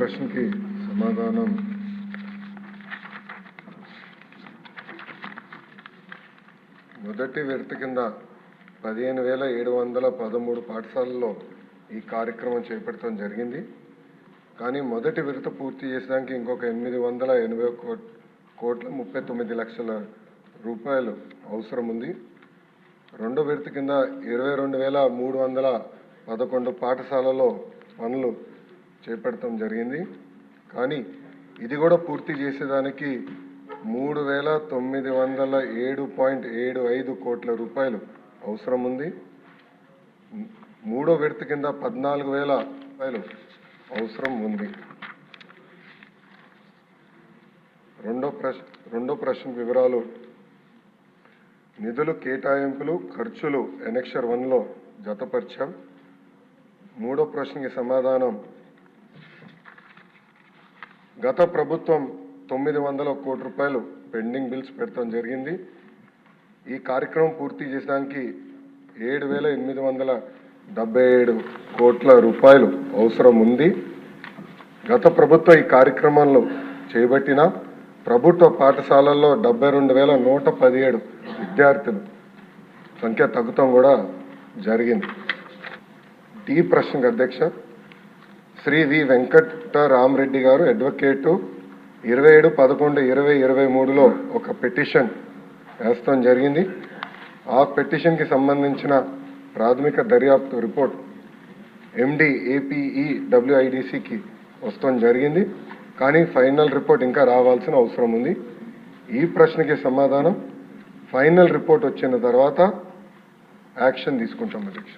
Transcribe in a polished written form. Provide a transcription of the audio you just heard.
ప్రశ్నకి సమాధానం మొదటి విడత కింద 15,713 పాఠశాలల్లో ఈ కార్యక్రమం చేపట్టడం జరిగింది. కానీ మొదటి విడత పూర్తి చేసడానికి ఇంకొక 881,39,00,000 రూపాయలు అవసరం ఉంది. రెండో విడత కింద 22,311 పాఠశాలలో పనులు చేపట్టడం జరిగింది. కానీ ఇది కూడా పూర్తి చేసేదానికి 3,907.75 కోట్ల రూపాయలు అవసరం ఉంది. మూడో విడత కింద 14,000 రూపాయలు అవసరం ఉంది. రెండో ప్రశ్న వివరాలు. నిధులు కేటాయింపులు ఖర్చులు ఎనెక్షర్ 1లో జతపరిచాం. మూడో ప్రశ్నకి సమాధానం గత ప్రభుత్వం 900 కోట్ల రూపాయలు పెండింగ్ బిల్స్ పెట్టడం జరిగింది. ఈ కార్యక్రమం పూర్తి చేసడానికి 7,877 కోట్ల రూపాయలు అవసరం ఉంది. గత ప్రభుత్వం ఈ కార్యక్రమంలో చేపట్టిన ప్రభుత్వ పాఠశాలల్లో 72,117 విద్యార్థుల సంఖ్య తగ్గుతాం కూడా జరిగింది. డి ప్రశ్నకు అధ్యక్ష శ్రీ వి వెంకటరామరెడ్డి గారు అడ్వకేటు 27/11/2023లో ఒక పిటిషన్ వేస్తాం జరిగింది. ఆ పిటిషన్కి సంబంధించిన ప్రాథమిక దర్యాప్తు రిపోర్ట్ MD APEWIDCకి వస్తాం జరిగింది. కానీ ఫైనల్ రిపోర్ట్ ఇంకా రావాల్సిన అవసరం ఉంది. ఈ ప్రశ్నకి సమాధానం ఫైనల్ రిపోర్ట్ వచ్చిన తర్వాత యాక్షన్ తీసుకుంటాం అధ్యక్ష.